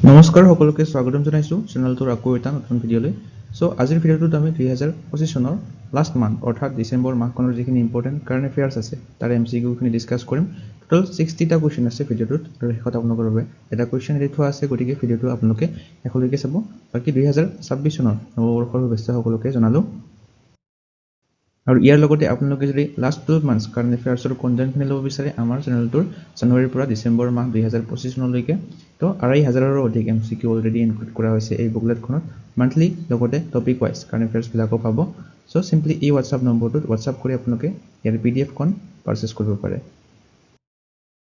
নমস্কাৰ সকলোকে স্বাগতম জনাইছো চেনেলটোৰ আকৌ এটা নতুন ভিডিঅ'লৈ সো আজিৰ ভিডিঅ'টোত আমি 2025 চনৰ লাষ্ট মান্থ অৰ্থাৎ ডিসেম্বৰ মাহখনৰ যিখিনি ইম্পৰ্টেন্ট কাৰেন্ট এফেয়াৰ্স আছে তাৰ এমসিকিউ খিনি ডিসকাস কৰিম টোটাল 60 টা কোৱেশ্চন আছে ভিডিঅ'টোত আৰু শেষত আপোনালোকৰ বাবে এটা কোৱেশ্চন এৰি থোৱা আছে গতিকে ভিডিঅ'টো আপোনালোকে শেষলৈকে চাব বাকি 2026 চনৰ নৱবৰ্ষৰ শুভেচ্ছা সকলোকে জনালো আৰু ইয়াৰ লগতে আপোনালোকে যদি লাষ্ট 12 মান্থছ কাৰেন্ট এফেয়াৰ্সৰ কন্টেন্ট খিনি ল'ব বিচাৰে আমাৰ চেনেলটোৰ জানুৱাৰীৰ পৰা ডিসেম্বৰ মাহ 2025 চনলৈকে তো 2500ৰো অধিক এমসিকিউ অলৰেডি ইনক্লুড কৰা হৈছে এই বুকলেটখনত মান্থলি লগতে টপিক ওয়াইজ কাৰেন্ট এফেয়াৰ্স বিলাকো পাব সো সিম্পলি এই WhatsApp নম্বৰটোত WhatsApp কৰি আপোনালোকে ইয়াৰ PDF খন পাৰচেজ কৰিব পাৰে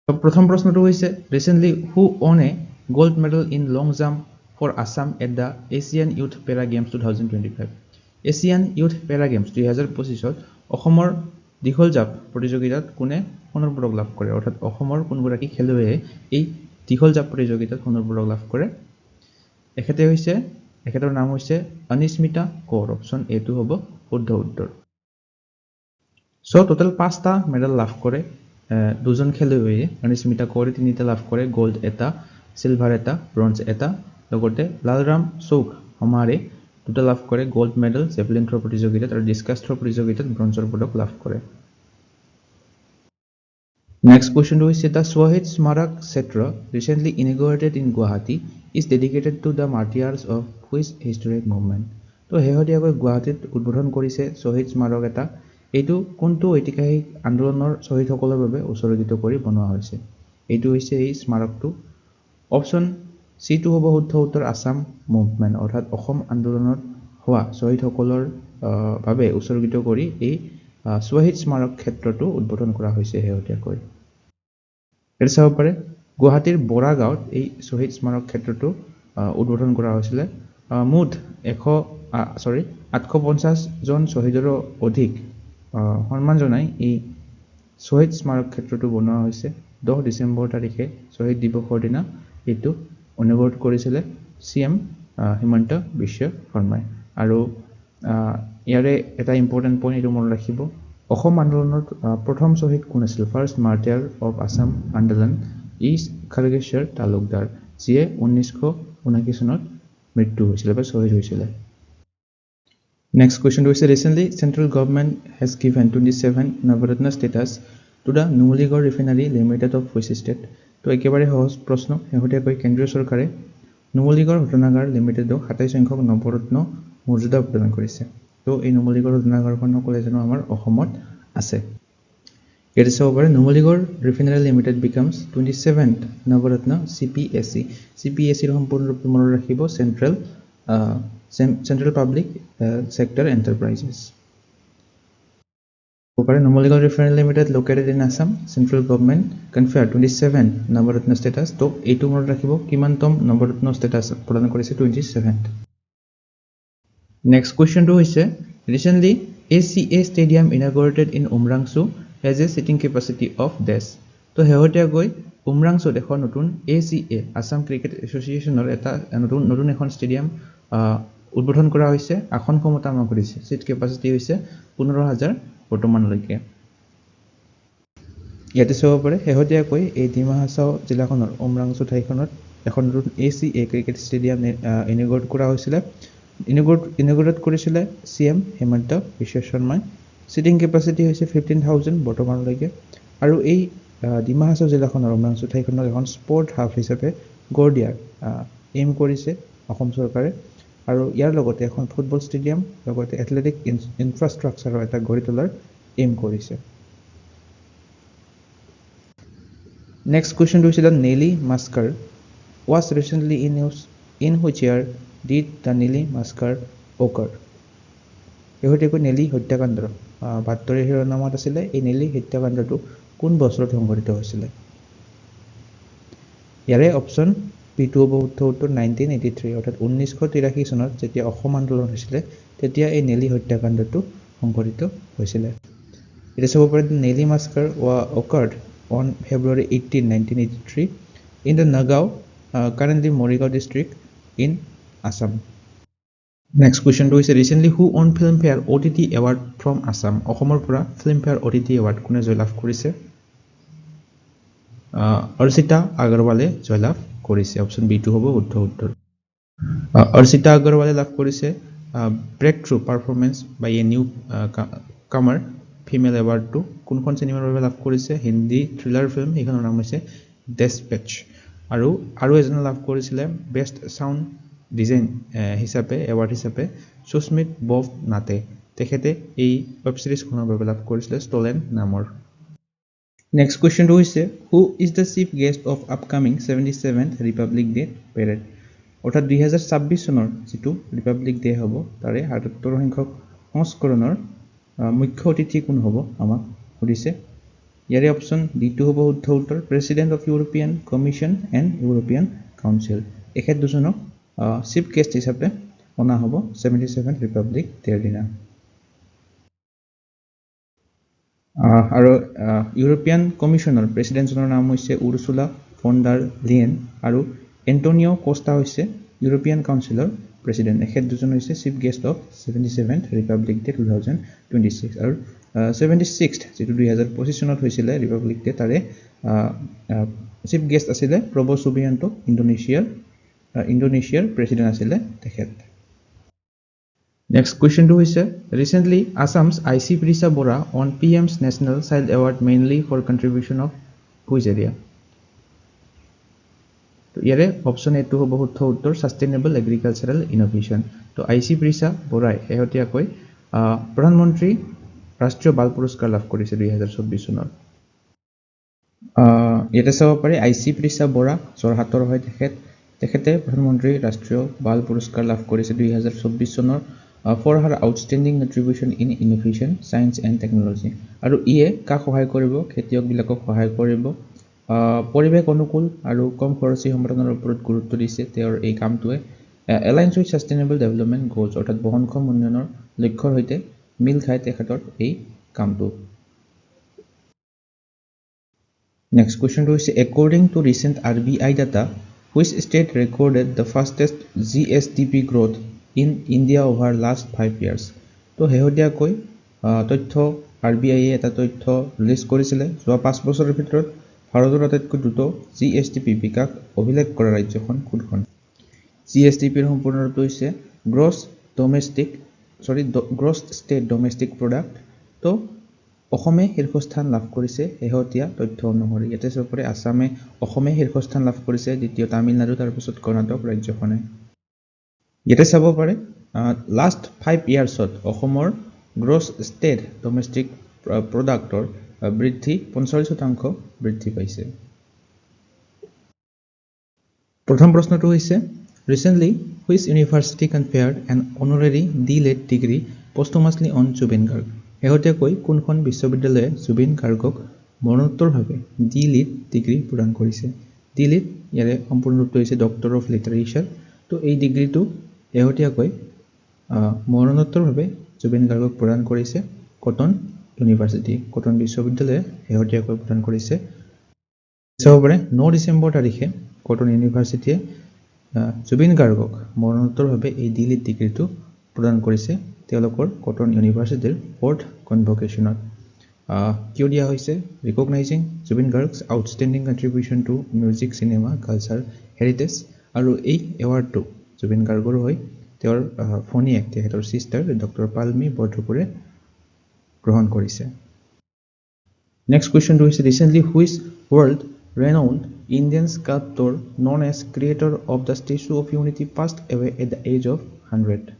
তো প্ৰথম প্ৰশ্নটো হৈছে recently who won a gold medal in long jump for Assam at the Asian youth para games 2025 Asian youth para games 2025 ত অসমৰ দীঘল জাপ প্ৰতিযোগিতাত কোনে সোণৰ পদক লাভ কৰে অৰ্থাৎ অসমৰ কোনগৰাকী খেলুৱৈয়ে এই দীঘল জাপ প্ৰতিযোগিতাত সোণৰ পদক লাভ কৰে এখেতৰ নাম হৈছে অনিস্মিতা কৌৰ অপচন এ টো হ'ব শুদ্ধ উত্তৰ সো টোটাল 5টা মেডেল লাভ কৰে দুজন খেলুৱৈয়ে অনিস্মিতা কৌৰে 3টা লাভ কৰে গোল্ড এটা সিলভাৰ এটা ব্ৰঞ্জ এটা লগতে লালৰাম চৌক হমাৰে দুটা লাভ কৰে গোল্ড মেডেল জেভলিন থ্ৰ প্ৰতিযোগিতাত আৰু ডিসকাস থ্ৰ প্ৰতিযোগিতাত ব্ৰঞ্জৰ পদক লাভ কৰে Next question is the Swahid Smarak Kshetra recently inaugurated in Guwahati is dedicated to the martyrs of which historic movement. তো হেহদিয়াকৈ গুৱাহাটীত উদ্বোধন কৰিছে শহীদ স্মাৰক এটা এইটো কোনটো ঐতিহাসিক আন্দোলনৰ শহীদসকলৰ বাবে উৎসৰ্গিত কৰি বনোৱা হৈছে এইটো হৈছে এই স্মাৰকটো অপচন সি টো হ'ব শুদ্ধ উত্তৰ আসাম মুভমেন্ট অৰ্থাৎ অসম আন্দোলনত হোৱা শহীদসকলৰ বাবে উৎসৰ্গিত কৰি এই শহীদ স্মাৰক ক্ষেত্ৰটো উদ্বোধন কৰা হৈছে হেহদিয়াকৈ এৰ চাব পাৰে গুৱাহাটীৰ বৰা গাঁৱত এই শহীদ স্মাৰক ক্ষেত্ৰটো উদ্বোধন কৰা হৈছিল মুঠ 850 জন শহীদৰ অধিক সন্মান জনাই এই শহীদ স্মাৰক ক্ষেত্ৰটো বনোৱা হৈছে 10 ডিসেম্বৰ তাৰিখে শহীদ দিৱসৰ দিনা এটো ইনগৰেট কৰিছিল সিএম হিমন্ত বিশ্ব শৰ্মাই আৰু ইয়াৰে এটা ইম্পৰ্টেন্ট পইণ্ট এটো মনত ৰাখিব অসম আন্দোলনত প্ৰথম শহীদ কোন আছিল ফাৰ্স্ট মাৰ্টাৰ অফ আসাম আন্দোলন ইজ খড়গেশ্বৰ তালুকদাৰ যিয়ে 1979 চনত মৃত্যু হৈছিল বা শহীদ হৈছিল Next question is recently central government has given 27 Navaratna status to the Numaligarh Refinery Limited of which state তো একেবাৰে সহজ প্ৰশ্ন হেহতিয়াকৈ কেন্দ্ৰীয় চৰকাৰে নুমলীগড় শোধনাগাৰ লিমিটেডক 27 সংখ্যক নৱৰত্ন মৰ্যাদা প্ৰদান কৰিছে তো এই নুমলীগড় শোধনাগাৰখন সকলে জানো আমাৰ অসমত আছে It is over Numaligarh Refinery Limited becomes 27th Navaratna CPSE. CPSE ৰ সম্পূৰ্ণৰূপে মনত ৰাখিব Central Public Sector Enterprises. Over Numaligarh Refinery Limited located in Assam, central government conferred 27th Navaratna status. তো এইটো মনত ৰাখিব কিমানতম নৱৰত্ন status প্ৰদান কৰিছে 27th. Next question টো হৈছে recently ACA Stadium inaugurated in Umrangso has a seating capacity of this. তো হেহতিয়াকৈ উমৰাংছুত এখন নতুন ACA আসাম ক্ৰিকেট এছ'চিয়েশ্যনৰ এটা নতুন এখন ষ্টেডিয়াম উদ্বোধন কৰা হৈছে আসন ক্ষমতা আমাৰ কৰিছে সিট কেপাসিটি হৈছে 15000 বৰ্তমানলৈকে ইয়াতে চাব পাৰে হেহতিয়াকৈ এই ডিমা হাছাও জিলাখনৰ উমৰাংছু ঠাইখনত এখন নতুন ACA ক্ৰিকেট ষ্টেডিয়াম ইনগৰেট কৰা হৈছিল ইনগৰেট কৰিছিল সিএম হিমন্ত বিশ্ব শৰ্মাই সিটিং কেপাসিটি হৈছে 15000 বৰ্তমানলৈকে আৰু এই ডিমা হাছাও জিলাখনৰ উমৰাংছু ঠাইখনক এখন স্পৰ্ট হাব হিচাপে গঢ় দিয়াৰ এইম কৰিছে অসম চৰকাৰে আৰু ইয়াৰ লগতে এখন ফুটবল ষ্টেডিয়াম লগতে এথলেটিক ইনফ্ৰাষ্ট্ৰাকচাৰৰ এটা গঢ়ি তোলাৰ এইম কৰিছে Next question is the Nelly massacre was recently in news in which year did the Nelly massacre occur এহতিয়াকৈ Nellie হত্যাকাণ্ড 72 শিৰোনামত আছিল এই নেলি হত্যাকাণ্ডটো কোন বছৰত সংঘটিত হৈছিল ইয়াৰে অপচন বি2 হ'ব শুদ্ধ উত্তৰ 1983 অৰ্থাৎ 1983 চনত যেতিয়া অসম আন্দোলন হৈছিল তেতিয়া এই নেলি হত্যাকাণ্ডটো সংঘটিত হৈছিল এটা চাব পাৰে Nellie massacre occurred on February 18 1983 in the Nagao currently Morigao district in Assam Next question is recently who won Filmfare OTT award from Assam অসমৰ পৰা Filmfare OTT award কোনে জয়লাভ কৰিছে অৰ্চিতা আগৰৱালে জয়লাভ কৰিছে অপশ্যন বিটো হ'ব শুদ্ধ উত্তৰ অৰ্চিতা আগৰৱালে লাভ কৰিছে breakthrough performance by a newcomer female এৱাৰ্ডটো কোনখন চিনেমাৰ বাবে লাভ কৰিছে হিন্দী থ্ৰিলাৰ ফিল্ম এইখনৰ নাম হৈছে ডেছপেচ আৰু এজনে লাভ কৰিছিলে বেষ্ট সাউণ্ড ডিজাইন হিচাপে এৱাৰ্ড হিচাপে সুস্মিত বব নাটে তেখেতে এই ৱেব সিৰিজখনৰ বাবে লাভ কৰিছিলে ষ্টলেন নামৰ নেক্সট কুৱেশ্যনটো হৈছে হু is the chief guest of upcoming 77th Republic day parade অৰ্থাৎ 2026 চনৰ যিটো ৰিপাব্লিক ডে হ'ব তাৰে ৭৭ সংখ্যক সংস্কৰণৰ মুখ্য অতিথি কোন হ'ব আমাক সুধিছে ইয়াৰে অপশ্যন ডিটো হ'ব শুদ্ধ উত্তৰ president of European commission and European council এখেত দুজনক চিফ গেষ্ট হিচাপে অনা হ'ব 77th ৰিপাব্লিক ডেৰ দিনা আৰু ইউৰোপিয়ান কমিশ্যনৰ প্ৰেছিডেণ্টজনৰ নাম হৈছে উৰ্চুলা ফন ডাৰ লিয়েন আৰু এণ্টনিঅ কোষ্টা হৈছে ইউৰোপিয়ান কাউন্সিলৰ প্ৰেছিডেণ্ট এখেত দুজন হৈছে chief guest of 77th Republic day 2026 আৰু 76th যিটো 2025 চনত হৈছিলে ৰিপাব্লিক ডে তাৰে চিফ গেষ্ট আছিলে প্ৰবো সুবিয়ান্টো ইণ্ডোনেছিয়াৰ প্ৰেছিডেণ্ট আছিলে তেখেত নেক্সট কুৱেশ্যনটো হৈছে ৰিচেণ্টলি আছামছ আইচি Prisha Bora on PM's national child award mainly for contribution of which area তো ইয়াৰে অপশ্যন এটো হ'ব শুদ্ধ উত্তৰ ছাষ্টেইনেবল এগ্ৰিকালচাৰেল ইনোভেশ্যন তো আইচি প্ৰিছা বৰাই শেহতীয়াকৈ প্ৰধানমন্ত্ৰী ৰাষ্ট্ৰীয় বাল পুৰস্কাৰ লাভ কৰিছে 2024 চনত ইয়াতে চাব পাৰি আইচি প্ৰিছা বৰা যোৰহাটৰ হয় তেখেতে প্ৰধানমন্ত্ৰী ৰাষ্ট্ৰীয় বাল পুৰস্কাৰ লাভ কৰিছে 2024 চনৰ for her outstanding contribution in innovation science and technology আৰু ইয়ে কাক সহায় কৰিব খেতিয়কবিলাকক সহায় কৰিব পৰিৱেশ অনুকূল আৰু কম খৰচী সমাধানৰ ওপৰত গুৰুত্ব দিছে তেওঁৰ এই কামটোৱে alliance with sustainable development goals অৰ্থাৎ বহনক্ষম উন্নয়নৰ লক্ষ্যৰ সৈতে মিল খায় তেখেতৰ এই কামটো নেক্সট কুৱেশ্যনটো হৈছে according to recent RBI data which state recorded the fastest GSDP growth in India over last 5 years তো শেহতীয়াকৈ তথ্য RBI এটা তথ্য ৰিলিজ কৰিছিলে যোৱা 5 বছৰৰ ভিতৰত ভাৰতৰ আটাইতকৈ দ্ৰুত GSDP বিকাশ অভিলেখ কৰা ৰাজ্যখন কোনখন GSDPৰ সম্পূৰ্ণ ৰূপটো হৈছে গ্ৰছ ষ্টেট ডমেষ্টিক প্ৰডাক্ট তো অসমে শীৰ্ষস্থান লাভ কৰিছে শেহতীয়া তথ্য অনুসৰি ইয়াতে চাব পাৰি অসমে শীৰ্ষস্থান লাভ কৰিছে দ্বিতীয় তামিলনাডু তাৰপিছত কৰ্ণাটক ৰাজ্যখনে ইয়াতে চাব পাৰে লাষ্ট 5 ইয়াৰ্ছত অসমৰ গ্ৰছ ষ্টেট ডমেষ্টিক প্ৰডাক্টৰ বৃদ্ধি 45% বৃদ্ধি পাইছে প্ৰথম প্ৰশ্নটো হৈছে recently which university conferred an honorary D.Litt degree পোষ্টhumously অন জুবিন গাৰ্গ শেহতীয়াকৈ কোনখন বিশ্ববিদ্যালয়ে জুবিন গাৰ্গক মৰণোত্তৰভাৱে D.Litt ডিগ্ৰী প্ৰদান কৰিছে D.Litt ইয়াৰে সম্পূৰ্ণ ৰূপটো হৈছে ডক্টৰ অফ লিটাৰেচাৰ তো এই ডিগ্ৰীটো শেহতীয়াকৈ মৰণোত্তৰভাৱে জুবিন গাৰ্গক প্ৰদান কৰিছে কটন বিশ্ববিদ্যালয়ে শেহতীয়াকৈ প্ৰদান কৰিছে চাব পাৰে 9 ডিচেম্বৰ তাৰিখে কটন ইউনিভাৰ্চিটিয়ে জুবিন গাৰ্গক মৰণোত্তৰভাৱে এই D.Litt ডিগ্ৰীটো প্ৰদান কৰিছে তেওঁলোকৰ কটন ইউনিভাৰ্চিটিৰ 4th কনভকেশ্যনত কিয় দিয়া হৈছে recognising Zubeen Garg's outstanding contribution to music cinema culture heritage আৰু এই এৱাৰ্ডটো জুবিন গাৰ্গৰ হৈ তেওঁৰ ভনীয়েক তেখেতৰ সিষ্টাৰ ডক্টৰ পালমি বৰদপুৰে গ্ৰহণ কৰিছে নেক্সট কুৱেশ্যনটো হৈছে recently which world renowned Indian sculptor known as creator of the Statue of Unity passed away at the age of 100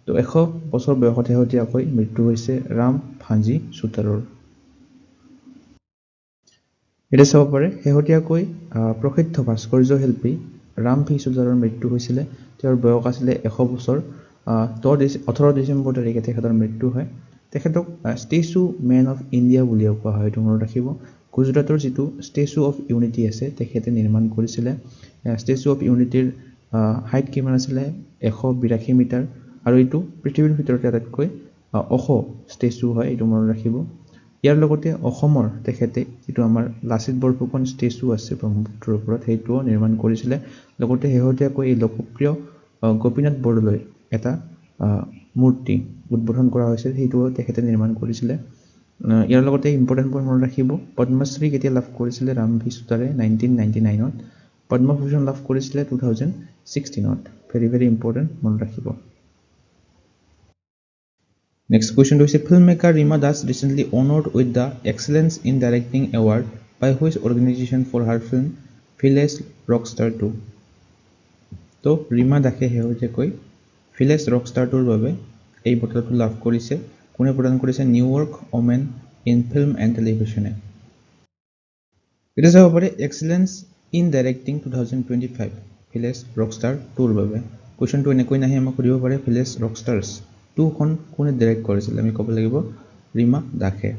তো 100 বছৰ বয়সত শেহতীয়াকৈ মৃত্যু হৈছে ৰাম ভাঞ্জি সুতাৰৰ এটা চাব পাৰে শেহতীয়াকৈ প্ৰসিদ্ধ ভাস্কৰ্য শিল্পী ৰাম ভি সুতাৰৰ মৃত্যু হৈছিলে তেওঁৰ বয়স আছিল 100 বছৰ 18 ডিচেম্বৰ তাৰিখে তেখেতৰ মৃত্যু হয় তেখেতক ষ্টেচু মেন অফ ইণ্ডিয়া বুলি কোৱা হয় এইটো মনত ৰাখিব গুজৰাটৰ যিটো ষ্টেচু অফ ইউনিটি আছে তেখেতে নিৰ্মাণ কৰিছিলে ষ্টেচু অফ ইউনিটিৰ হাইট কিমান আছিলে 182 মিটাৰ আৰু এইটো পৃথিৱীৰ ভিতৰতে আটাইতকৈ ওখ ষ্টেচু হয় এইটো মনত ৰাখিব ইয়াৰ লগতে অসমৰ তেখেতে যিটো আমাৰ লাচিত বৰফুকন ষ্টেচু আছে ব্ৰহ্মপুত্ৰৰ ওপৰত সেইটোও নিৰ্মাণ কৰিছিলে লগতে শেহতীয়াকৈ এই লোকপ্ৰিয় গোপীনাথ বৰদলৈ এটা মূৰ্তি উদ্বোধন কৰা হৈছিল সেইটোও তেখেতে নিৰ্মাণ কৰিছিলে ইয়াৰ লগতে ইম্পৰ্টেণ্ট পইণ্ট মনত ৰাখিব পদ্মশ্ৰী কেতিয়া লাভ কৰিছিলে ৰামভি চুতাৰে 1999ত পদ্মভূষণ লাভ কৰিছিলে 2016ত ভেৰি ভেৰি ইম্পৰ্টেণ্ট মনত ৰাখিব নেক্সট কুৱেশ্যনটো হৈছে filmmaker Rima Das recently honoured with the excellence in directing award by which organisation for her film village rockstar 2 তো ৰীমা দাসে শেহতীয়াকৈ ভিলেজ ৰকষ্টাৰ 2ৰ বাবে এই বঁটাটো লাভ কৰিছে কোনে প্ৰদান কৰিছে New York women in film and টেলিভিশ্যনে এটা চাব পাৰে excellence in directing 2025 village Rockstar 2ৰ বাবে কুৱেশ্যনটো এনেকৈ নাহি আমাক সুধিব পাৰে ভিলেজ ৰকষ্টাৰ্ছ 2 খন কোনে ডাইৰেক্ট কৰিছিল আমি ক'ব লাগিব ৰীমা দাসে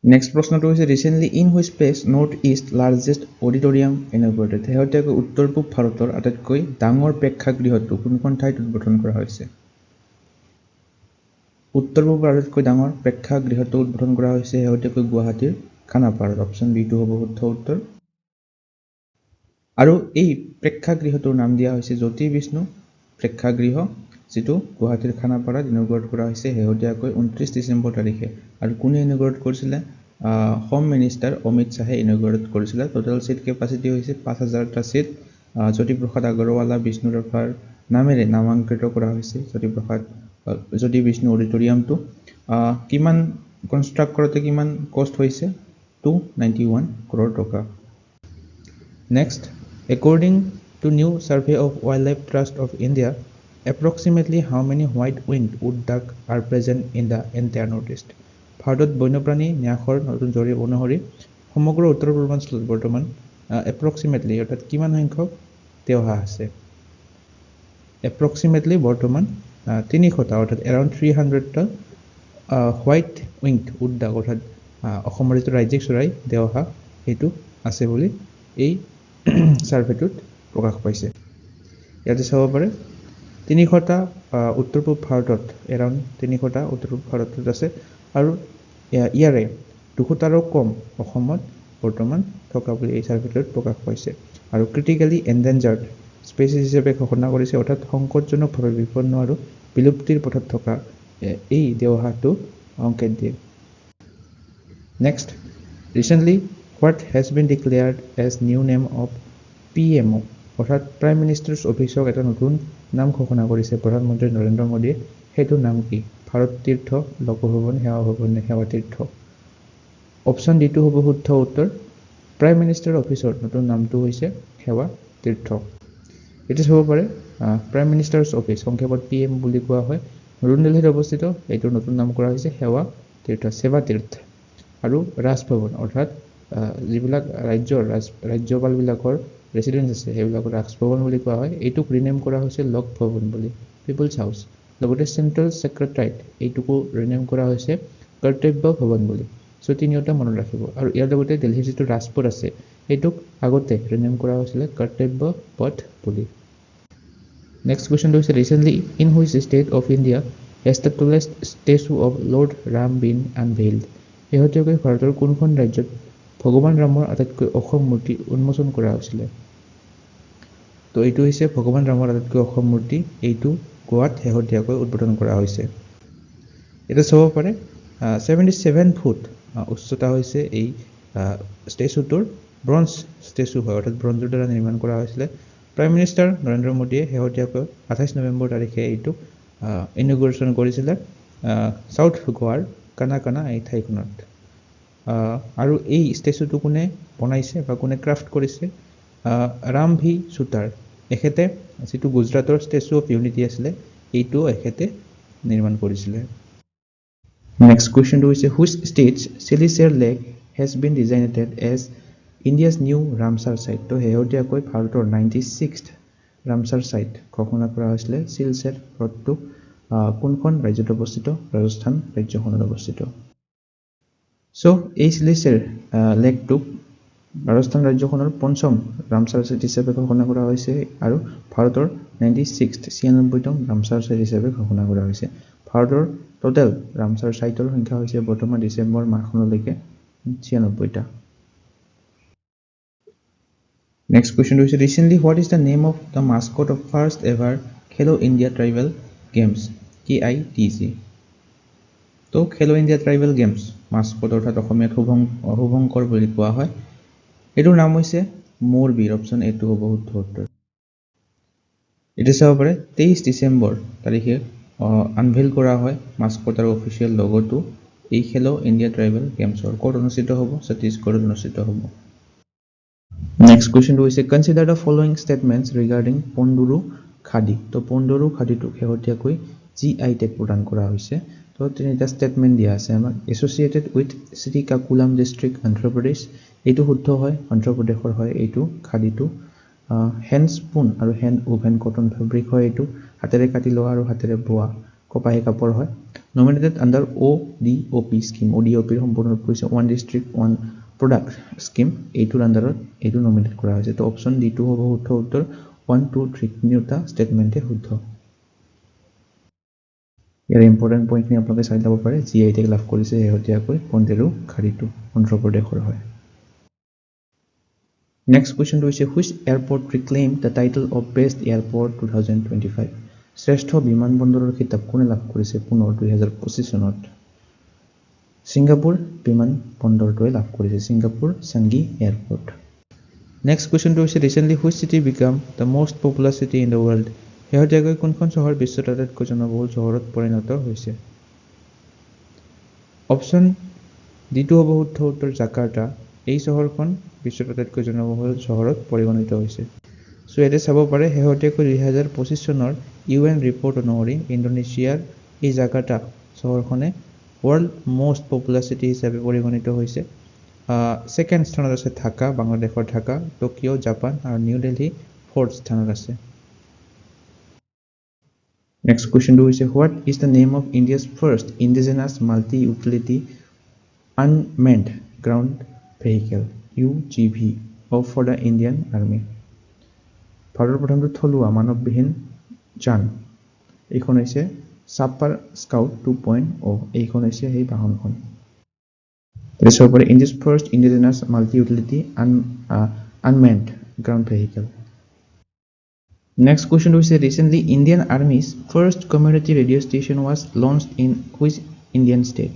নেক্সট প্ৰশ্নটো হৈছে recently in which place North East largest auditorium inaugurated শেহতীয়াকৈ উত্তৰ পূব ভাৰতৰ আটাইতকৈ ডাঙৰ প্ৰেক্ষাগৃহটো কোনখন ঠাইত উদ্বোধন কৰা হৈছে উত্তৰ পূবৰ আটাইতকৈ ডাঙৰ প্ৰেক্ষাগৃহটো উদ্বোধন কৰা হৈছে শেহতীয়াকৈ গুৱাহাটীৰ খানাপাৰাত অপশ্যন বি টো হ'ব শুদ্ধ উত্তৰ আৰু এই প্ৰেক্ষাগৃহটোৰ নাম দিয়া হৈছে জ্যোতি বিষ্ণু প্ৰেক্ষাগৃহ যেটো গুৱাহাটীৰ খানাপাৰাত ইনঅগ্ৰেট কৰা হৈছে শেহতীয়াকৈ 29 ডিচেম্বৰ তাৰিখে আৰু কোনে ইনঅগ্ৰেট কৰিছিলে হোম মিনিষ্টাৰ অমিত শাহে ইনঅগ্ৰেট কৰিছিলে টোটাল সিট কেপাসিটি হৈছে 5000টা সিট জ্যোতিপ্ৰসাদ আগৰৱালা বিষ্ণু ৰথাৰ নামেৰে নামাঙ্কিত কৰা হৈছে জ্যোতি বিষ্ণু অডিটৰিয়ামটো কিমান কনষ্ট্ৰাক্ট কৰোতে কিমান কষ্ট হৈছে 291 crore টকা next according to new survey of wildlife trust of india approximately how many white-winged wood duck are present in the entire northeast ভাৰতত বন্যপ্ৰাণী ন্যাসৰ নতুন জৰীপ অনুসৰি সমগ্ৰ উত্তৰ পূৰ্বাঞ্চলত বৰ্তমান approximately অৰ্থাৎ কিমান সংখ্যক দেওহা আছে approximately বৰ্তমান 300টা অৰ্থাৎ around 300টা হোৱাইট উইংড উড ডাক অৰ্থাৎ অসমৰ যিটো ৰাজ্যিক চৰাই দেওহা এইটো আছে বুলি এই সাৰ্ভেটোত প্ৰকাশ পাইছে ইয়াতে চাব পাৰে 300টা উত্তৰ পূব ভাৰতত এৰাউণ্ড 300টা উত্তৰ পূব ভাৰতত আছে আৰু ইয়াৰে 200টাৰো কম অসমত বৰ্তমান থকা বুলি এই সাৰ্ভেটোত প্ৰকাশ পাইছে আৰু ক্ৰিটিক্যালি এন্ডেঞ্জাৰ্ড স্পেচিছ হিচাপে ঘোষণা কৰিছে অৰ্থাৎ সংকটজনকভাৱে বিপন্ন আৰু বিলুপ্তিৰ পথত থকা এই দেওহাটো অংকেত দিয়ে next recently what has been declared as new name of PMO অৰ্থাৎ প্ৰাইম মিনিষ্টাৰ্ছ অফিচক এটা নতুন নাম ঘোষণা কৰিছে প্ৰধানমন্ত্ৰী নৰেন্দ্ৰ মোদীয়ে সেইটো নাম কি ভাৰত তীৰ্থ লোকভৱন সেৱা ভৱন সেৱা তীৰ্থ অপশ্যন ডি টো হ'ব শুদ্ধ উত্তৰ প্ৰাইম মিনিষ্টাৰ অফিচৰ নতুন নামটো হৈছে সেৱা তীৰ্থ এটা চাব পাৰে প্ৰাইম মিনিষ্টাৰ্ছ অফিচ সংক্ষেপত PM বুলি কোৱা হয় নতুন দিল্লীত অৱস্থিত এইটো নতুন নাম কৰা হৈছে সেৱা তীৰ্থ সেৱা তীৰ্থ আৰু ৰাজভৱন অৰ্থাৎ যিবিলাক ৰাজ্যপালবিলাকৰ ৰেচিডেন্স আছে সেইবিলাকৰ ৰাজভৱন বুলি কোৱা হয় এইটোক ৰিনেম কৰা হৈছে লোক ভৱন বুলি পিপলছ হাউচ লগতে চেন্ট্ৰেল সেক্ৰেটাৰিয়েট এইটোকো ৰিনেম কৰা হৈছে কৰ্তব্য ভৱন বুলি সো তিনিওটা মনত ৰাখিব আৰু ইয়াৰ লগতে দিল্লীৰ যিটো ৰাজপথ আছে এইটোক আগতে ৰিনেম কৰা হৈছিল কৰ্তব্য পথ বুলি নেক্সট কুৱেশ্যনটো হৈছে recently in which state of India has the tallest statue of Lord Ram been unveiled শেহতীয়াকৈ ভাৰতৰ কোনখন ৰাজ্যত ভগৱান ৰামৰ আটাইতকৈ অসম মূৰ্তি উন্মোচন কৰা হৈছিলে তো এইটো হৈছে ভগৱান ৰামৰ আটাইতকৈ অসম মূৰ্তি এইটো গোৱাত শেহতীয়াকৈ উদ্বোধন কৰা হৈছে এটা চাব পাৰে 77 ফুট উচ্চতা হৈছে এই ষ্টেচুটোৰ ব্ৰঞ্জ ষ্টেচু হয় অৰ্থাৎ ব্ৰঞ্জৰ দ্বাৰা নিৰ্মাণ কৰা হৈছিলে প্ৰাইম মিনিষ্টাৰ নৰেন্দ্ৰ মোদীয়ে শেহতীয়াকৈ 28 নৱেম্বৰ তাৰিখে এইটো ইনঅগ্ৰেশ্যন কৰিছিলে সাউথ গোৱাৰ কানাকানা এই ঠাইখনত আৰু এই ষ্টেচুটো কোনে বনাইছে বা কোনে ক্ৰাফ্ট কৰিছে ৰাম ভি চুতাৰ এখেতে যিটো গুজৰাটৰ ষ্টেচু অফ ইউনিটি আছিলে এইটো এখেতে নিৰ্মাণ কৰিছিলে নেক্সট কুৱেশ্যনটো হৈছে which state's Siliserh lake has been designated as India's new Ramsar site তো শেহতীয়াকৈ ভাৰতৰ 96th ৰামচাৰ চাইট ঘোষণা কৰা হৈছিলে চিলচেৰ হ্ৰদটো কোনখন ৰাজ্যত অৱস্থিত ৰাজস্থান ৰাজ্যখনত অৱস্থিত সো এই চিলিচেৰ লেকটোক ৰাজস্থান ৰাজ্যখনৰ পঞ্চম ৰামচাৰ চাইট হিচাপে ঘোষণা কৰা হৈছে আৰু ভাৰতৰ 96তম ৰামচাৰ চাইট হিচাপে ঘোষণা কৰা হৈছে ভাৰতৰ টোটেল ৰামচাৰ চাইটৰ সংখ্যা হৈছে বৰ্তমান ডিচেম্বৰ মাহখনলৈকে 96টা নেক্সট কুৱেশ্যন হৈছে recently what is the name of the Mascot of first ever খেলো ইণ্ডিয়া ট্ৰাইবেল গেমছ KITG তো এই টুৰ্ণামেণ্টটোৰ নাম কি আছিল recently what is the name of the Mascot of first ever খেলো ইণ্ডিয়া ট্ৰাইবেল গেমছ KITG তো খেলো ইণ্ডিয়া ট্ৰাইবেল গেমছ মাস্কট অৰ্থাৎ অসমীয়াত শুভংকৰ বুলি কোৱা হয় এইটোৰ নাম হৈছে মোৰ বীৰ অপশ্যন এটো হ'ব শুদ্ধ উত্তৰ এইটো চাব পাৰে 23 ডিচেম্বৰ তাৰিখে আনভেইল কৰা হয় মাস্কট আৰু অফিচিয়েল লগোটো এই খেলো ইণ্ডিয়া ট্ৰাইবেল গেমছৰ ক'ত অনুষ্ঠিত হ'ব ছত্তীশগড়ত অনুষ্ঠিত হ'ব নেক্সট কুৱেশ্যনটো হৈছে consider the following statements regarding Ponduru khadi তো পণ্ডুৰু খাদীটোক শেহতীয়াকৈ GI টেগ প্ৰদান কৰা হৈছে তো তিনিটা ষ্টেটমেণ্ট দিয়া আছে আমাক associated with Srikakulam district Andhra Pradesh এইটো শুদ্ধ হয় অন্ধ্ৰপ্ৰদেশৰ হয় এইটো খাদীটো হেণ্ড স্পুন আৰু হেণ্ড ওভেন কটন ফেব্ৰিক হয় এইটো হাতেৰে কাটি লোৱা আৰু হাতেৰে বোৱা কপাহী কাপোৰ হয় নমিনেটেড আণ্ডাৰ ODOP স্কিম ODOPৰ সম্পূৰ্ণ কৰিছে one district one product scheme এইটোৰ আণ্ডাৰত এইটো নমিনেট কৰা হৈছে তো অপশ্যন D2 হ'ব শুদ্ধ উত্তৰ 1 2 3 তিনিটা ষ্টেটমেণ্টে শুদ্ধ ইয়াৰ ইম্পৰ্টেণ্ট পইণ্টখিনি আপোনালোকে চাই ল'ব পাৰে GI টেগ লাভ কৰিছে শেহতীয়াকৈ পণ্ডুৰু খাদীটো অন্ধ্ৰপ্ৰদেশৰ হয় নেক্সট কুৱেশ্যনটো হৈছে which airport reclaim the title of best airport 2025 শ্ৰেষ্ঠ বিমানবন্দৰৰ খিতাপ কোনে লাভ কৰিছে পুনৰ 2025 চনত ছিংগাপুৰ বিমানবন্দৰটোৱে লাভ কৰিছে ছিংগাপুৰ চাংগি এয়াৰপৰ্ট নেক্সট কুৱেশ্যনটো হৈছে recently which city became the most popular city in the world শেহতীয়াকৈ কোনখন চহৰ বিশ্বৰ আটাইতকৈ জনবহুল চহৰত পৰিণত হৈছে অপশ্যন D2 হ'ব শুদ্ধ উত্তৰ জাকাৰ্টা এই চহৰখন বিশ্বৰ আটাইতকৈ জনবহুল চহৰত পৰিগণিত হৈছে সো ইয়াতে চাব পাৰে শেহতীয়াকৈ 2025 চনৰ UN ৰিপৰ্ট অনুসৰি ইণ্ডোনেছিয়াৰ এই জাকাৰ্টা চহৰখনে ৱৰ্ল্ড মোষ্ট পপুলাৰ চিটি হিচাপে পৰিগণিত হৈছে ছেকেণ্ড স্থানত আছে ঢাকা বাংলাদেশৰ ঢাকা টকিঅ' জাপান আৰু নিউ দিল্লী ফৰ্থ স্থানত আছে নেক্সট কুৱেশ্যনটো হৈছে what is the name of India's first indigenous multi utility unmanned ground vehicle UGV for the Indian army ভাৰতৰ প্ৰথমটো থলুৱা মানৱবিহীন যান এইখন হৈছে ছাপাৰ স্কাউট 2.0 এইখন হৈছে সেই বাহনখন চাব পাৰে India's first indigenous multi utility unmanned ground vehicle next কুৱেশ্যনটো হৈছে recently Indian army's first community radio' station was launched in which Indian state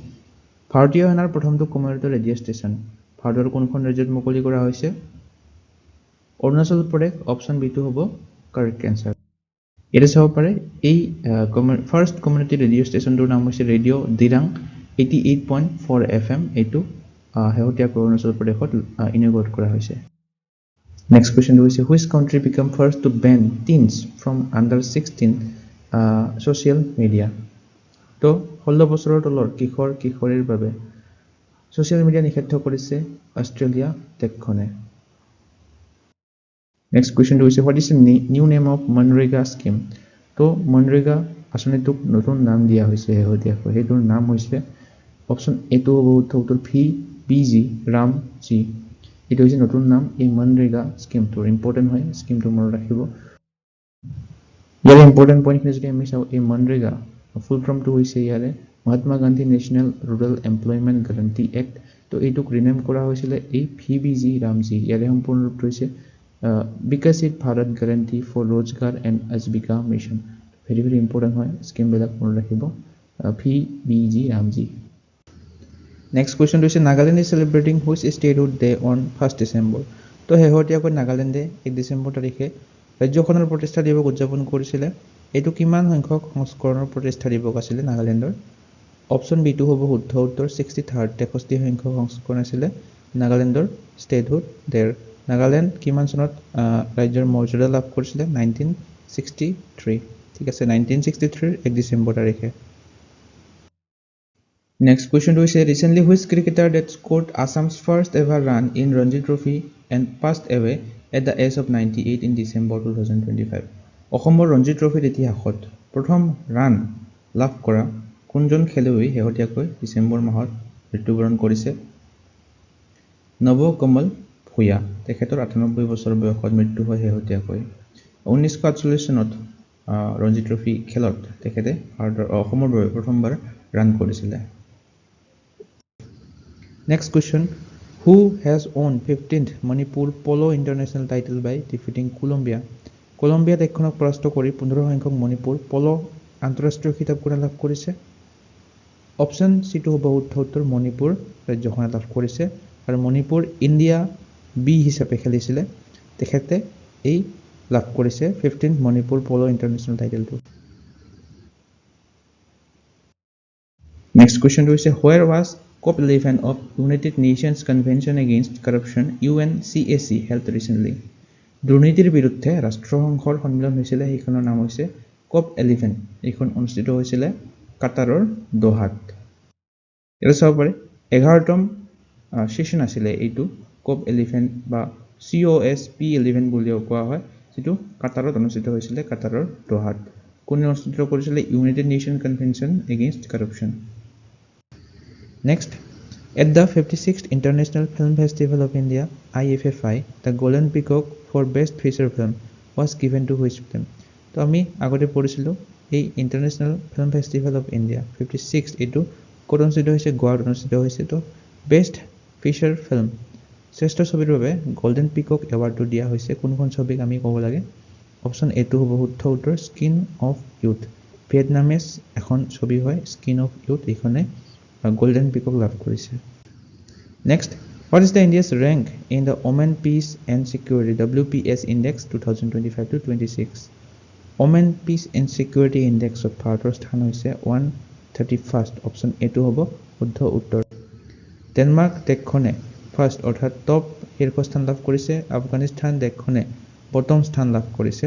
ভাৰতীয় সেনাৰ প্ৰথমটো কমিউনিটি ৰেডিঅ' ষ্টেচন ভাৰতৰ কোনখন ৰাজ্যত মুকলি কৰা হৈছে অৰুণাচল প্ৰদেশ অপশ্যন B2 হ'ব কাৰেক্ট এনসাৰ ইয়াতে চাব পাৰে এই ফাৰ্ষ্ট কমিউনিটি ৰেডিঅ' ষ্টেচনটোৰ নাম হৈছে ৰেডিঅ' দিৰাং 88.4 FM এইটো শেহতীয়াকৈ অৰুণাচল প্ৰদেশত ইনগ্ৰেট কৰা হৈছে নেক্সট কুৱেশ্যনটো হৈছে which country became first to ban teens from under 16 social media তো 16 বছৰৰ তলৰ কিশোৰীৰ বাবে ছ'চিয়েল মিডিয়া নিষিদ্ধ কৰিছে অষ্ট্ৰেলিয়া দেশখনে নেক্সট কুৱেশ্যনটো হৈছে what is the new name of MNREGA scheme তো মনৰেগা আঁচনিটোক নতুন নাম দিয়া হৈছে শেহতীয়াকৈ সেইটোৰ নাম হৈছে অপশ্যন এটো হ'ব উত্তৰ VBG ৰামজি এইটো হৈছে নতুন নাম এই মনৰেগা স্কিমটোৰ ইম্পৰ্টেণ্ট হয় স্কিমটো মনত ৰাখিব ইয়াৰে ইম্পৰ্টেণ্ট পইণ্টখিনি যদি আমি চাওঁ এই মনৰেগা ফুল ফৰ্মটো হৈছে ইয়াৰে Mahatma Gandhi national rural employment guarantee act তো এইটোক ৰিনেম কৰা হৈছিলে এই VBG ৰামজি ইয়াৰে সম্পূৰ্ণ ৰূপটো হৈছে Viksit Bharat guarantee for Rozgar and Ajeevika mission very very important হয় স্কিমবিলাক মনত ৰাখিব VBG ৰামজি নেক্সট কুৱেশ্যনটো হৈছে Nagaland is celebrating which statehood day on 1 December তো শেহতীয়াকৈ নাগালেণ্ডে 1 ডিচেম্বৰ তাৰিখে ৰাজ্যখনৰ প্ৰতিষ্ঠা দিৱস উদযাপন কৰিছিলে এইটো কিমান সংখ্যক সংস্কৰণৰ প্ৰতিষ্ঠা দিৱস আছিলে নাগালেণ্ডৰ অপশ্যন B2 হ'ব শুদ্ধ উত্তৰ 63rd 63 সংখ্যক সংস্কৰণ আছিলে নাগালেণ্ডৰ ষ্টেটহুড ডেৰ নাগালেণ্ড কিমান চনত ৰাজ্যৰ মৰ্যাদা লাভ কৰিছিলে 1963 ঠিক আছে 1963 1 ডিচেম্বৰ তাৰিখে নেক্সট কুৱেশ্যনটো হৈছে recently which cricketer that scored Assam's first ever run in Ranji trophy and passed away at the age of 98 in December 2025 অসমৰ ৰঞ্জি ট্ৰফিৰ ইতিহাসত প্ৰথম ৰান লাভ কৰা কোনজন খেলুৱৈ শেহতীয়াকৈ ডিচেম্বৰ মাহত মৃত্যুবৰণ কৰিছে নৱ কমল ভূঞা তেখেতৰ 98 বছৰ বয়সত মৃত্যু হয় শেহতীয়াকৈ 1948 চনত ৰঞ্জি ট্ৰফি খেলত তেখেতে অসমৰ বাবে প্ৰথমবাৰ ৰান কৰিছিলে next question who has won 15th Manipur polo international title by defeating Colombia দেশখনক পৰাস্ত কৰি 15 সংখ্যক মণিপুৰ পলো আন্তঃৰাষ্ট্ৰীয় খিতাপ কোনে লাভ কৰিছে অপশ্যন চিটো হ'ব উত্তৰ মণিপুৰ ৰাজ্যখনে লাভ কৰিছে আৰু মণিপুৰ ইণ্ডিয়া বি হিচাপে খেলিছিলে তেখেতে এই লাভ কৰিছে 15th Manipur polo international টাইটেলটো next কোৱেশ্চনটো হৈছে where was COP11 of United Nations Convention Against Corruption UNCAC held recently দুৰ্নীতিৰ বিৰুদ্ধে ৰাষ্ট্ৰসংঘৰ সন্মিলন হৈছিলে সেইখনৰ নাম হৈছে COP11 এইখন অনুষ্ঠিত হৈছিলে কাটাৰৰ দোহাত এটা চাব পাৰে 11তম সেশন আছিলে এইটো COP11 বা COSP11 বুলিও কোৱা হয় যেটো কাটাৰত অনুষ্ঠিত হৈছিলে কাটাৰৰ দোহাত কোনে অনুষ্ঠিত কৰিছিলে United nation convention against corruption Next, at the 56th International Film Festival of India, IFFI, the Golden Peacock for Best Feature Film was given to which film? তো আমি আগতে পঢ়িছিলোঁ এই international film festival of India 56 এইটো ক'ত অনুষ্ঠিত হৈছে গোৱাত অনুষ্ঠিত হৈছে তো বেষ্ট ফিচাৰ ফিল্ম শ্ৰেষ্ঠ ছবিৰ বাবে গোল্ডেন পিকক এৱাৰ্ডটো দিয়া হৈছে কোনখন ছবিক আমি ক'ব লাগে অপশ্যন এটো হ'ব উত্তৰ স্কিন অফ ইউথ ভিয়েটনামিজ এখন ছবি হয় স্কিন অফ ইউথ এইখনে Golden Peacock লাভ কৰিছে Next, what is the India's rank in the Women Peace and Security WPS Index 2025 to 26? Women Peace and Security Index of ভাৰতৰ স্থান হৈছে 131st অপশ্যন এটো হ'ব শুদ্ধ উত্তৰ ডেনমাৰ্ক দেশখনে ফাৰ্ষ্ট অৰ্থাৎ টপ শীৰ্ষস্থান লাভ কৰিছে আফগানিস্তান দেশখনে প্ৰথম স্থান লাভ কৰিছে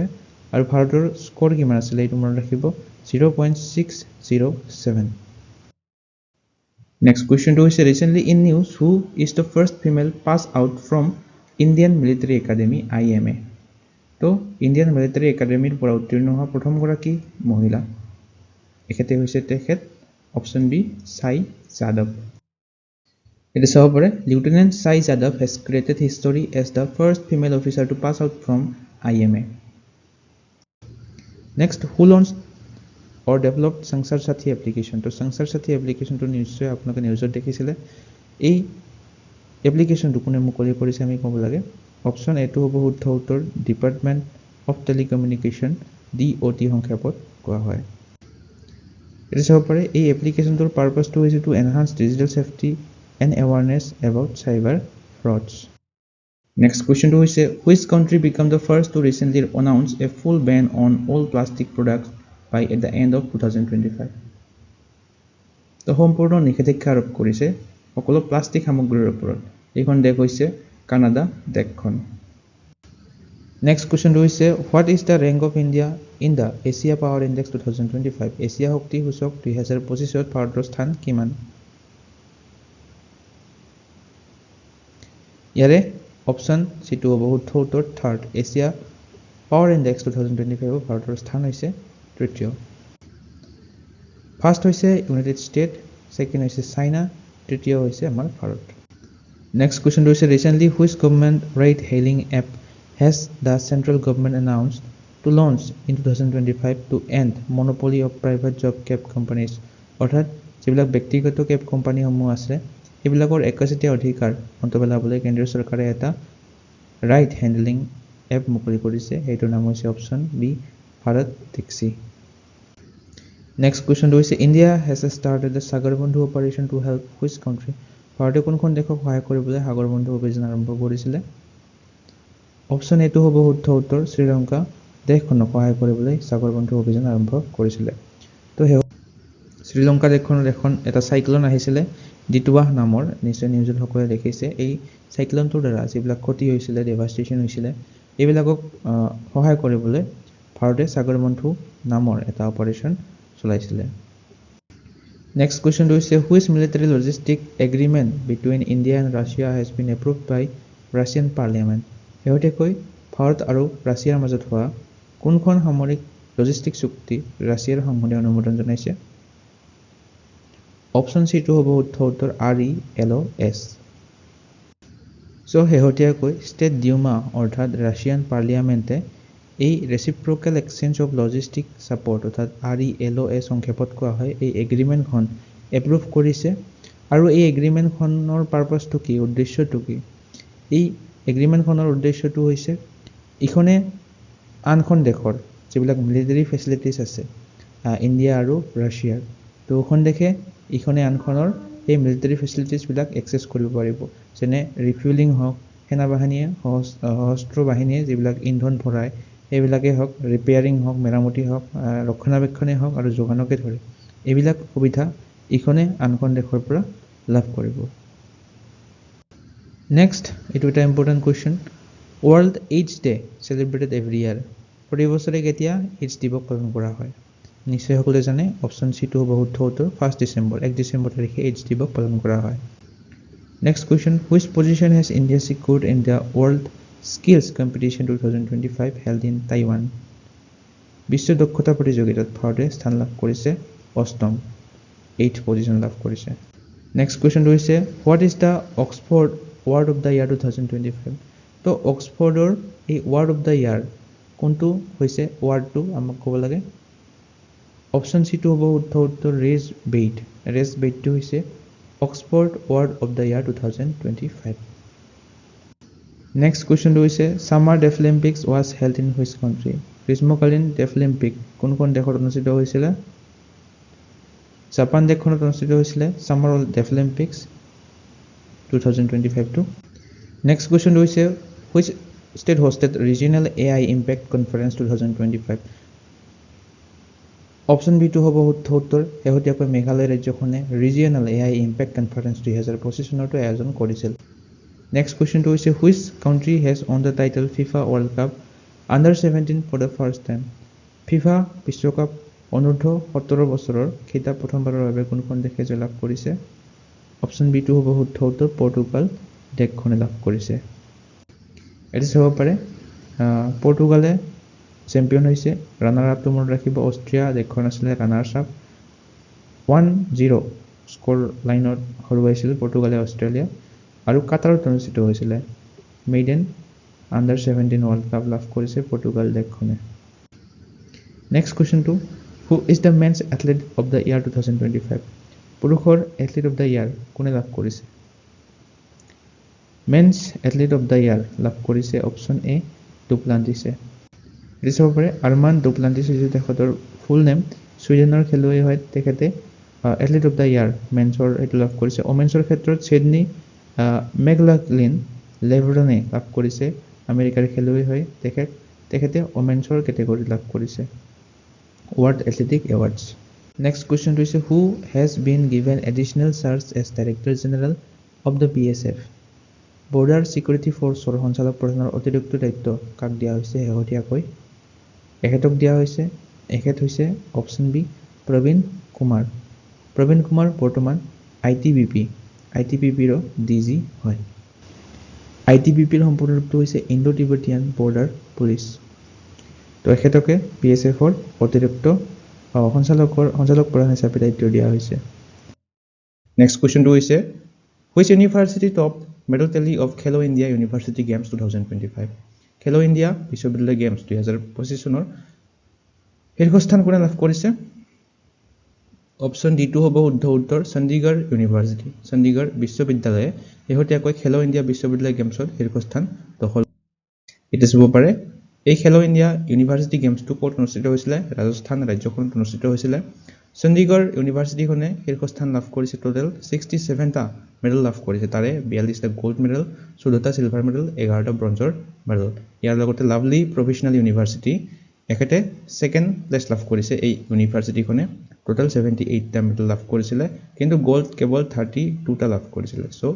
আৰু ভাৰতৰ স্কোৰ কিমান আছিল এইটো মনত ৰাখিব 0.607 Next question to is recently in news who is the first female pass out from Indian Military Academy IMA. তো Indian Military Academy পৰা উত্তীৰ্ণ হোৱা প্ৰথম গৰাকী মহিলা এখেতে হৈছে তেখেত অপশ্যন বি সাই যাদৱ এটা চাব পাৰে লিeutenant সাই Yadav has created history as the first female officer to pass out from IMA. Next, who launched or developed Sansar Sathi application to Sansar Sathi application to নিশ্চয় আপোনালোকে নিউজত দেখিছিলে এই এপ্লিকেশনটো কোনে মুকলি কৰিছে আমি ক'ব লাগে অপশ্যন এটো হ'ব শুদ্ধ উত্তৰ ডিপাৰ্টমেন্ট অফ টেলিকমিউনিকেশ্যন DOT সংক্ষেপত কোৱা হয় এটা চাব পাৰে এই এপ্লিকেশনটোৰ পাৰপাসটো হৈছে to enhance digital safety and awareness about cyber frauds Next question to is which country became the first to recently announce a full ban on all plastic products by at the end of 2025 তো সম্পূৰ্ণ নিষেধাজ্ঞা আৰোপ কৰিছে সকলো plastic সামগ্ৰীৰ ওপৰত এইখন দেশ হৈছে কানাডা দেশখন Next question to is what is the rank of India in the Asia Power Index 2025 Asia শক্তি সূচক 2025 ত ভাৰতৰ স্থান কিমান ইয়াৰে অপশ্যন চিটো হ'ব উত্তৰ থাৰ্ড এছিয়া পাৱাৰ ইনডেক্স 2025 ভাৰতৰ স্থান হৈছে তৃতীয় ফাৰ্স্ট হৈছে ইউনাইটেড ষ্টেট সেকেন্ড হৈছে চাইনা তৃতীয় হৈছে আমাৰ ভাৰত নেক্সট কোৱেশ্চন হৈছে recently which government ride hailing app has the central government announced to launch in 2025 to end monopoly of private job cab companies অৰ্থাৎ যিবিলাক ব্যক্তিগত কেব কোম্পানীসমূহ আছে এইবিলাকৰ একচেটিয়া অধিকাৰ অন্তপেলাবলৈ কেন্দ্ৰীয় চৰকাৰে এটা ৰাইড হেণ্ডলিং এপ মুকলি কৰিছে এইটোৰ নাম হৈছে option B Bharat taxi Next question to is India has started the Sagar Bandhu operation to help which country ভাৰতে কোনখন দেশক সহায় কৰিবলৈ সাগৰ বন্ধু অভিযান আৰম্ভ কৰিছিলে অপশ্যন এটো হ'ব শুদ্ধ উত্তৰ শ্ৰীলংকা দেশখনক সহায় কৰিবলৈ সাগৰ বন্ধু অভিযান আৰম্ভ কৰিছিলে তো শ্ৰীলংকা দেশখনৰ এখন এটা সাইক্লোন আহিছিলে ডিটুৱা নামৰ নিশ্চয় নিউজত সকলোৱে দেখিছে এই সাইক্লোনটোৰ দ্বাৰা যিবিলাক ক্ষতি হৈছিলে ডেভাস্টেশন হৈছিলে এইবিলাকক সহায় কৰিবলৈ ভাৰতে সাগৰ বন্ধু নামৰ এটা অপাৰেচন চলাইছিলে Next question to is which military logistic agreement between India and Russia has been approved by Russian parliament হেহতেকৈ Bharat আৰু ৰাছিয়াৰ মাজত হোৱা কোনখন সামৰিক লজিষ্টিক চুক্তি ৰাছিয়াৰ সংসদে অনুমোদন জনাইছে অপশ্যন সি টো হ'ব উত্তৰ RELOS সো হেহতীয়াকৈ ষ্টেট ডিউমা অৰ্থাৎ ৰাছিয়ান পাৰ্লিয়ামেন্টে এই ৰেচিপ্ৰকেল এক্সচেঞ্জ অফ লজিষ্টিক সাপোৰ্ট অৰ্থাৎ RELOS সংক্ষেপত কোৱা হয় এই এগ্ৰিমেন্টখন এপ্ৰুভ কৰিছে আৰু এই এগ্ৰিমেন্টখনৰ পাৰপাসটো কি উদ্দেশ্যটো কি এই এগ্ৰিমেন্টখনৰ উদ্দেশ্যটো হৈছে ইখনে আনখন দেশৰ যিবিলাক মিলিটাৰী ফেচিলিটিজ আছে ইণ্ডিয়া আৰু ৰাছিয়াৰ তো এখন দেশে ইখনে আনখনৰ এই মিলিটাৰী ফেচিলিটিছবিলাক এক্সেছ কৰিব পাৰিব যেনে ৰিফিউলিং হওক সেনাবাহিনীয়ে সশস্ত্ৰ বাহিনীয়ে যিবিলাক ইন্ধন ভৰায় সেইবিলাকেই হওক ৰিপেয়াৰিং হওক মেৰামতি হওক ৰক্ষণাবেক্ষণেই হওক আৰু যোগানকে ধৰে এইবিলাক সুবিধা ইখনে আনখন দেশৰ পৰা লাভ কৰিব নেক্সট এইটো এটা important question world AIDS day celebrated every year প্ৰতি বছৰে কেতিয়া এইডছ দিৱস পালন কৰা হয় নিশ্চয় সকলোৱে জানে অপশ্যন চিটো হ'ব শুদ্ধ উত্তৰ 1 ডিচেম্বৰ 1 ডিচেম্বৰ তাৰিখে এইডছ দিৱস পালন কৰা হয় next question which position has India secured in the world skills competition 2025 held in Taiwan বিশ্ব দক্ষতা প্ৰতিযোগিতাত ভাৰতে স্থান লাভ কৰিছে অষ্টম 8th পজিশ্যন লাভ কৰিছে নেক্সট কুৱেশ্যনটো হৈছে what is the Oxford word of the year 2025 তো অক্সফৰ্ডৰ এই ৱাৰ্ড অফ দ্য ইয়াৰ কোনটো হৈছে ৱাৰ্ডটো আমাক ক'ব লাগে অপশ্যন চিটো হ'ব শুদ্ধ উত্তৰ ৰেজ বেইটটো হৈছে Oxford word of the year 2025 next কুৱেশ্যনটো হৈছে summer Deaflympics was held in which country গ্ৰীষ্মকালীন ডেফলিম্পিক কোনখন দেশত অনুষ্ঠিত হৈছিলে জাপান দেশখনত অনুষ্ঠিত হৈছিলে ছামাৰ ডেফলিম্পিক্স 2025 নেক্সট কুৱেশ্যনটো হৈছে which state hosted regional AI impact conference 2025 option বিটো হ'ব শুদ্ধ উত্তৰ শেহতীয়াকৈ মেঘালয় ৰাজ্যখনে ৰিজিয়নেল AI ইম্পেক্ট কনফাৰেন্স 2025 চনতো আয়োজন কৰিছিল নেক্সট কুৱেশ্যনটো হৈছে which country has won the title FIFA World Cup under 17 for the first time FIFA বিশ্বকাপ অনূৰ্ধ্ব 17 বছৰৰ খিতাপ প্ৰথমবাৰৰ বাবে কোনখন দেশে জয়লাভ কৰিছে অপশ্যন বিটো হ'ব শুদ্ধ উত্তৰ পৰ্তুগাল দেশখনে লাভ কৰিছে এটি চাব পাৰে পৰ্তুগালে চেম্পিয়ন হৈছে ৰানাৰ আপটো মনত ৰাখিব অষ্ট্ৰিয়া দেশখন আছিলে ৰানাৰ্ছ আপ 1-0 স্ক'ৰ লাইনত হৰুৱাইছিল পৰ্তুগালে অষ্ট্ৰেলিয়া আৰু কাটাৰত অনুষ্ঠিত হৈছিলে মেইডেন আণ্ডাৰ 17 ৱৰ্ল্ড কাপ লাভ কৰিছে পৰ্তুগাল দেশখনে নেক্সট কুৱেশ্যনটো who is the men's athlete of the year 2025 পুৰুষৰ এথলেট অফ দ্য ইয়াৰ কোনে লাভ কৰিছে men's athlete of the year লাভ কৰিছে অপশ্যন এ ডুপ্লাণ্টিছে এটি চাব পাৰে আৰমান ডুপ্লাণ্টিছ হৈছে তেখেতৰ ফুল নেম ছুইডেনৰ খেলুৱৈ হয় তেখেতে এথলেট অফ দ্য ইয়াৰ মেন্সৰ এইটো লাভ কৰিছে ওমেন্সৰ ক্ষেত্ৰত ছিডনী মেকলাগলিন লেভৰণে লাভ কৰিছে আমেৰিকাৰ খেলুৱৈ হয় তেখেতে ওমেন্সৰ কেটেগৰী লাভ কৰিছে ৱৰ্ল্ড এথলেটিক এৱাৰ্ডছ নেক্সট কুৱেশ্যনটো হৈছে who has been given additional charge as director general of the BSF border security ফ'ৰ্চৰ সঞ্চালক প্ৰধানৰ অতিৰিক্ত দায়িত্ব কাক দিয়া হৈছে শেহতীয়াকৈ এখেতক দিয়া হৈছে এখেত হৈছে অপশ্যন বি প্ৰবীণ কুমাৰ বৰ্তমান ITBPৰ DG হয় ITBPৰ সম্পূৰ্ণ ৰূপটো হৈছে ইণ্ডো টিবেটিয়ান বৰ্ডাৰ পুলিচ তো এখেতকে BSFৰ অতিৰিক্ত সঞ্চালক প্ৰধান হিচাপে দায়িত্ব দিয়া হৈছে নেক্সট কুৱেশ্যনটো হৈছে which university top medal tally of Khelo India university games 2025 Khelo India বিশ্ববিদ্যালয় গেমছ 2025 চনৰ শীৰ্ষস্থান কোনে লাভ কৰিছে অপশ্যন ডিটো হ'ব শুদ্ধ উত্তৰ চণ্ডীগড় বিশ্ববিদ্যালয়ে শেহতীয়াকৈ খেলো ইণ্ডিয়া বিশ্ববিদ্যালয় গেমছত শীৰ্ষস্থান দখল এতিয়া চাব পাৰে এই খেলো ইণ্ডিয়া ইউনিভাৰ্চিটি গেমছটো ক'ত অনুষ্ঠিত হৈছিলে ৰাজস্থান ৰাজ্যখনত অনুষ্ঠিত হৈছিলে চণ্ডীগড় ইউনিভাৰ্চিটিখনে শীৰ্ষস্থান লাভ কৰিছে টোটেল 67টা মেডেল লাভ কৰিছে তাৰে 42টা গোল্ড মেডেল 14টা চিলভাৰ মেডেল 11টা ব্ৰঞ্জৰ মেডেল ইয়াৰ লগতে লাভলি প্ৰফেচনেল ইউনিভাৰ্চিটি এখেতে ছেকেণ্ড প্লেচ লাভ কৰিছে এই ইউনিভাৰ্চিটিখনে টোটেল 78টা মেডেল লাভ কৰিছিলে কিন্তু গোল্ড কেৱল 32টা লাভ কৰিছিলে সো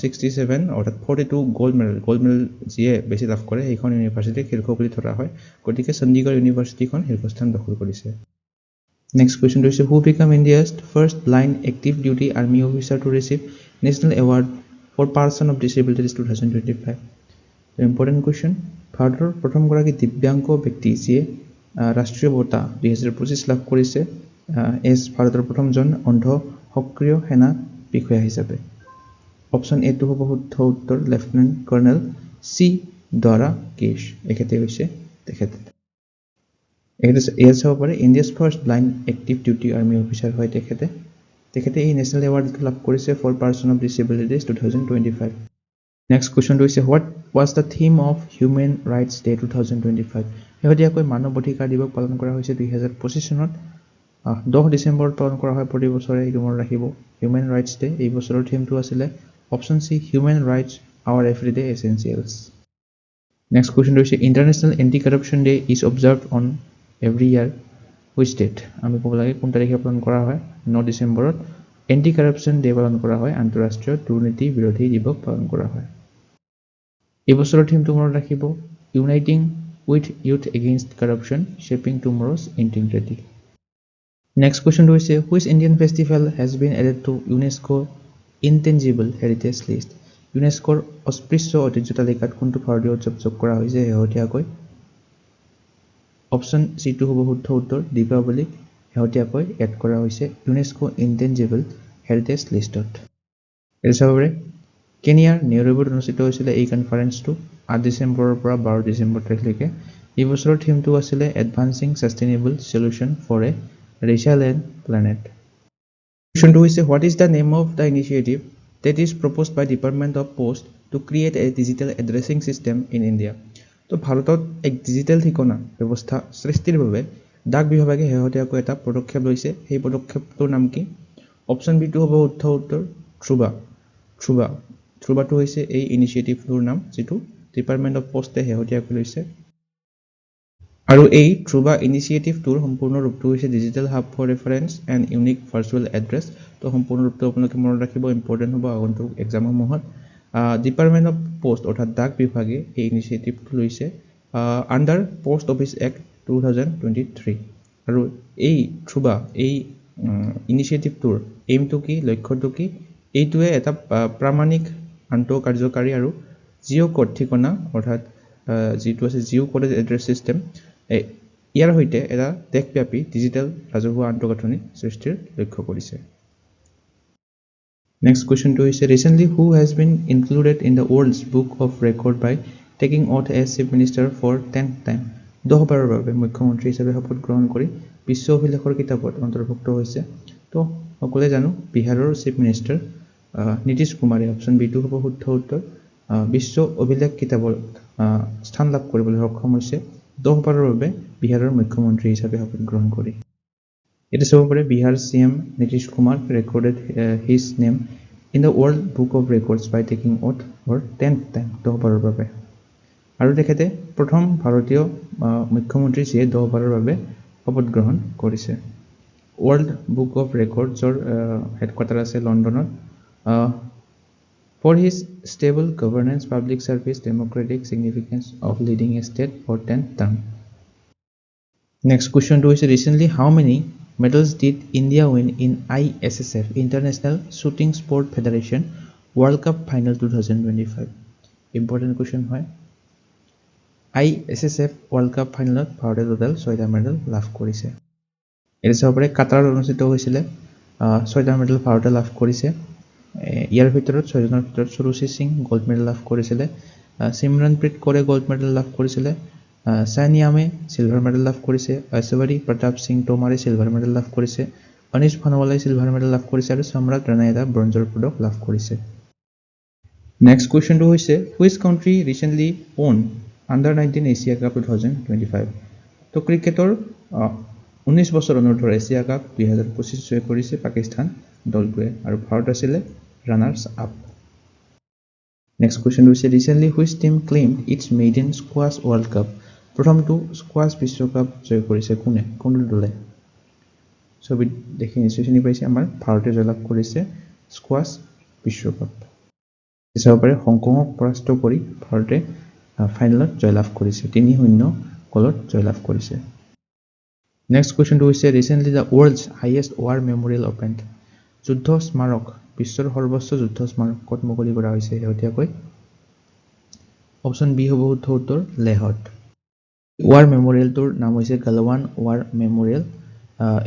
67 অৰ্থাৎ 42 গোল্ড মেডেল যিয়ে বেছি লাভ কৰে এইখন ইউনিভাৰ্চিটিক শীৰ্ষ বুলি ধৰা হয় গতিকে চণ্ডীগড় ইউনিভাৰ্চিটিখন শীৰ্ষস্থান দখল কৰিছে নেক্সট কুৱেশ্যনটো হৈছে who became India's first blind active duty army officer to receive national award for person of disabilities 2025 important question ভাৰতৰ প্ৰথমগৰাকী দিব্যাংগ ব্যক্তি যিয়ে ৰাষ্ট্ৰীয় বঁটা 2025 লাভ কৰিছে ভাৰতৰ প্ৰথমজন অন্ধ সক্ৰিয় সেনা বিষয়া হিচাপে অপশ্যন এটো হ'ব শুদ্ধ উত্তৰ লেফটেনেণ্ট কৰ্নেল চি দ্বাৰা কেশ এখেতে হৈছে তেখেতে চাব পাৰে India's first blind active duty army officer হয় তেখেতে এই নেশ্যনেল এৱাৰ্ডটো লাভ কৰিছে for person of disabilities 2025 next কুৱেশ্যনটো হৈছে what was the theme of human rights day 2025 শেহতীয়াকৈ মানৱ অধিকাৰ দিৱস পালন কৰা হৈছে 2025 চনত 10 ডিচেম্বৰত পালন কৰা হয় প্ৰতি বছৰে, এইটো মনত ৰাখিব। হিউমেন ৰাইটছ ডে, এই বছৰৰ থিমটো আছিলে option C human rights our everyday essentials. Next কুৱেশ্যনটো হৈছে international anti corruption day is observed on every year which date. আমি ক'ব লাগে কোন তাৰিখে পালন কৰা হয়। 9 ডিচেম্বৰত এণ্টি কাৰাপশ্যন ডে পালন কৰা হয়, আন্তঃৰাষ্ট্ৰীয় দুৰ্নীতি বিৰোধী দিৱস পালন কৰা হয়। এই বছৰৰ থিমটো মনত ৰাখিব uniting with youth against corruption shaping tomorrow's integrity. Next কুৱেশ্যনটো হৈছে which Indian festival has been added to UNESCO intangible heritage list. ইউনেস্কোৰ অস্পৃশ্য ঐতিহ্য তালিকাত কোনটো ভাৰতীয় উৎসৱ যোগ কৰা হৈছে শেহতীয়াকৈ? অপশ্যন চিটো হ'ব শুদ্ধ উত্তৰ, দীপাৱলীক শেহতীয়াকৈ এড কৰা হৈছে ইউনেস্কো ইনটেঞ্জিবল হেৰিটেজ লিষ্টত। এইটো চাব পাৰে কেনিয়াৰ নেইৰোবিত অনুষ্ঠিত হৈছিলে এই কনফাৰেন্সটো 8 ডিচেম্বৰৰ পৰা 12 ডিচেম্বৰ তাৰিখলৈকে। এই বছৰৰ থিমটো আছিলে advancing sustainable solution for a resilient planet. Question হৈছে what is the name of the initiative that is proposed by department of post to create a digital addressing system in India. তো ভাৰতত এক ডিজিটেল ঠিকনা ব্যৱস্থা সৃষ্টিৰ বাবে ডাক বিভাগে শেহতীয়াকৈ এটা পদক্ষেপ লৈছে। সেই পদক্ষেপটোৰ নাম কি? অপশ্যন বিটো হ'ব শুদ্ধ উত্তৰ, ধ্ৰুৱাটো হৈছে এই ইনিচিয়েটিভটোৰ নাম, যিটো ডিপাৰ্টমেণ্ট অফ পোষ্টে শেহতীয়াকৈ লৈছে। আৰু এই ধ্ৰুৱা ইনিচিয়েটিভটোৰ সম্পূৰ্ণ ৰূপটো হৈছে digital hub for reference and unique virtual address. তো সম্পূৰ্ণ ৰূপটো আপোনালোকে মনত ৰাখিব, ইম্পৰ্টেণ্ট হ'ব আগন্তুক এক্সামসমূহত। ডিপাৰ্টমেণ্ট অফ পোষ্ট অৰ্থাৎ ডাক বিভাগে এই ইনিচিয়েটিভটো লৈছে আণ্ডাৰ পোষ্ট অফিচ এক্ট 2023। আৰু এই ধ্ৰুৱা এই ইনিচিয়েটিভটোৰ এইমটো কি, লক্ষ্যটো কি? এইটোৱে এটা প্ৰামাণিক আন্তঃকাৰ্যকাৰী আৰু জিঅ' কোড ঠিকনা অৰ্থাৎ যিটো আছে জিঅ' কোডেড এড্ৰেছ ছিষ্টেম, ইয়াৰ সৈতে এটা দেশব্যাপী ডিজিটেল ৰাজহুৱা আন্তঃগাঁথনি সৃষ্টিৰ লক্ষ্য কৰিছে। নেক্সট কুৱেশ্যনটো হৈছে recently who has been included in the world's book of record by taking oath as chief minister for 10th time. 10 বাৰৰ বাবে মুখ্যমন্ত্ৰী হিচাপে শপত গ্ৰহণ কৰি বিশ্ব অভিলেখৰ কিতাপত অন্তৰ্ভুক্ত হৈছে। তো সকলোৱে জানো বিহাৰৰ চিফ মিনিষ্টাৰ নীতিশ কুমাৰে, অপশ্যন বিটো হ'ব শুদ্ধ উত্তৰ, বিশ্ব অভিলেখ কিতাপত স্থান লাভ কৰিবলৈ সক্ষম হৈছে 10 বাৰৰ বাবে বিহাৰৰ মুখ্যমন্ত্ৰী হিচাপে শপত গ্ৰহণ কৰি। এটা চাব পাৰে Bihar CM Nitish Kumar recorded his name in the world book of records by taking oath for 10th time, 10 বাৰৰ বাবে। আৰু তেখেতে প্ৰথম ভাৰতীয় মুখ্যমন্ত্ৰী যিয়ে 10 বাৰৰ বাবে শপত গ্ৰহণ কৰিছে। ৱৰ্ল্ড বুক অফ ৰেকৰ্ডছৰ হেডকোৱাৰ্টাৰ আছে লণ্ডনত। For his stable governance, public service, democratic significance of leading a state for 10th term. Next কুৱেশ্যনটো হৈছে recently how many medals did India win in ISSF international shooting sport federation world cup final 2025। Important question হয়। ISSF world cup ফাইনেলত ভাৰতে total 6টা medal লাভ কৰিছে। এইটো চাব পাৰে কাটাৰত অনুষ্ঠিত হৈছিলে, 6টা মেডেল ভাৰতে লাভ কৰিছে। ইয়াৰ ভিতৰত 6জনৰ ভিতৰত সুৰুচি সিং গ'ল্ড মেডেল লাভ কৰিছিলে, সিমৰনপ্ৰীত কৌৰে গ'ল্ড মেডেল লাভ কৰিছিলে, ছানিয়ামে চিলভাৰ মেডেল লাভ কৰিছে, ঐশ্বৰী প্ৰতাপ সিং টোমাৰে চিলভাৰ মেডেল লাভ কৰিছে, অনিশ ভানুৱালাই চিলভাৰ মেডেল লাভ কৰিছে আৰু সম্ৰাট ৰাণাই এটা ব্ৰঞ্জৰ পদক লাভ কৰিছে। নেক্সট কুৱেশ্যনটো হৈছে which country recently won under nineteen Asia cup 2025। তো ক্ৰিকেটৰ 19 বছৰ অনুৰ্ধৰ এছিয়া কাপ 2025 জয় কৰিছে পাকিস্তান দলটোৱে আৰু ভাৰত আছিলে ৰানাৰ্ছ আপ। নেক্সট কুৱেশ্যনটো হৈছে recently which team claimed its maiden squash world cup. প্ৰথমটো স্কোৱাছ বিশ্বকাপ জয় কৰিছে কোন দলে? ছবিত দেখি নিশ্চয় চিনি পাইছে, আমাৰ ভাৰতে জয়লাভ কৰিছে স্কোৱাছ বিশ্বকাপ। চাব পাৰে হংকঙক পৰাস্ত কৰি ভাৰতে ফাইনেলত জয়লাভ কৰিছে, 3-0 গলত জয়লাভ কৰিছে। নেক্সট কুৱেশ্যনটো হৈছে recently the world's highest war memorial opened. যুদ্ধ স্মাৰক, বিশ্বৰ সৰ্বোচ্চ যুদ্ধ স্মাৰক ক'ত মুকলি কৰা হৈছে শেহতীয়াকৈ? অপশ্যন বি হ'ব শুদ্ধ উত্তৰ, লেহত। ৱাৰ মেমৰিয়েলটোৰ নাম হৈছে গালৱান ৱাৰ মেমৰিয়েল।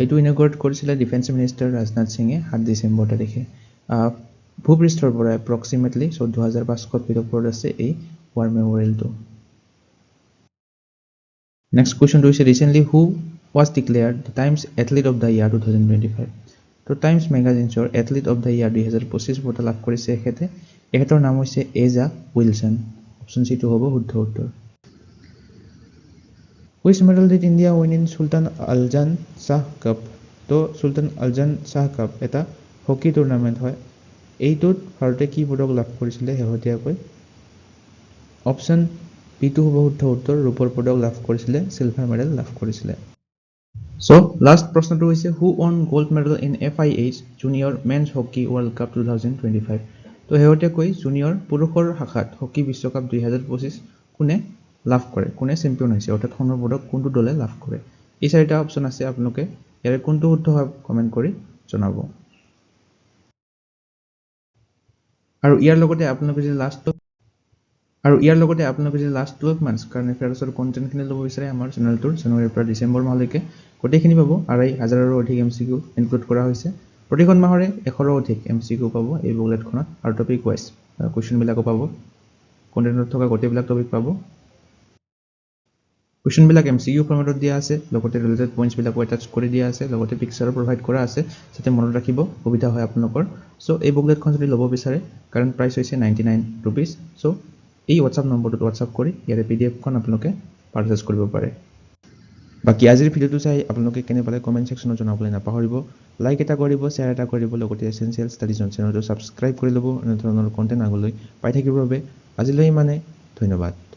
এইটো ইনগ্ৰেট কৰিছিলে ডিফেন্স মিনিষ্টাৰ ৰাজনাথ সিঙে 7 ডিচেম্বৰ তাৰিখে। ভূপৃষ্ঠৰ পৰা এপ্ৰক্সিমেটলি 14,500 ফিট ওপৰত আছে এই ৱাৰ মেমৰিয়েলটো। নেক্সট কুৱেশ্যনটো হৈছে recently who was declared the Times athlete of the year 2025। তো টাইমছ মেগাজিনছৰ এথলিট অফ দ্য ইয়াৰ 2025 বঁটা লাভ কৰিছে এখেতৰ নাম হৈছে এজা উইলছন। অপশ্যন চিটো হ'ব শুদ্ধ উত্তৰ। Which medal did India win in Sultan আলজান শ্বাহ কাপ তো সুলতান আলজান শ্বাহ কাপ এটা হকী টুৰ্ণামেণ্ট হয় এইটোত ভাৰতে কি পদক লাভ কৰিছিলে শেহতীয়াকৈ অপশ্যন বিটো হ'ব শুদ্ধ উত্তৰ ৰূপৰ পদক লাভ কৰিছিলে চিলভাৰ মেডেল লাভ কৰিছিলে So, last প্ৰশ্নটো হৈছে who won gold medal in FIH Junior Men's Hockey World Cup 2025 তো শেহতীয়াকৈ জুনিয়ৰ পুৰুষৰ শাখাত হকী বিশ্বকাপ 2025 কোনে লাভ কৰে কোনে চেম্পিয়ন হৈছে অৰ্থাৎ সোণৰ পদক কোনটো দলে লাভ কৰে এই চাৰিটা অপচন আছে আপোনালোকে ইয়াৰে কোনটো শুদ্ধ হয় কমেন্ট কৰি জনাব আৰু ইয়াৰ লগতে আপোনালোকে যে লাষ্ট 12 মান্থছ কাৰেণ্ট এফেয়াৰ্ছৰ কণ্টেণ্টখিনি ল'ব বিচাৰে আমাৰ চেনেলটোৰ জানুৱাৰীৰ পৰা ডিচেম্বৰ মাহলৈকে গোটেইখিনি পাব 2,500ৰো অধিক MCQ ইনক্লুড কৰা হৈছে প্ৰতিখন মাহৰে 100ৰো অধিক MCQ পাব এই বুকলেটখনত আৰু টপিক ৱাইজ কুৱেশ্যনবিলাকো পাব কণ্টেণ্টত থকা গোটেইবিলাক টপিক পাব কুৱেশ্যনবিলাক MCQ ফৰ্মেটত দিয়া আছে লগতে ৰিলেটেড পইণ্টছবিলাকো এটাচ কৰি দিয়া আছে লগতে পিকচাৰো প্ৰভাইড কৰা আছে যাতে মনত ৰাখিব সুবিধা হয় আপোনালোকৰ চ' এই বুকলেটখন যদি ল'ব বিচাৰে কাৰেণ্ট প্ৰাইচ হৈছে 99 ৰুপিজ চ' এই হোৱাটছআপ নম্বৰটোত হোৱাটছআপ কৰি ইয়াৰে PDF-খন আপোনালোকে পাৰচেছ কৰিব পাৰে বাকি আজিৰ ভিডিঅ'টো চাই আপোনালোকে কেনে পালে কমেন্ট সেকশনত জনাবলৈ নাপাহৰিব লাইক এটা কৰিব শ্বেয়াৰ এটা কৰিব লগতে এসেনশিয়েল ষ্টাডিজ চেনেলটো সাবস্ক্ৰাইব কৰি ল'ব এনে ধৰণৰ কন্টেন্ট আগলৈ পাই থাকিবৰ বাবে আজিলৈ মানে ধন্যবাদ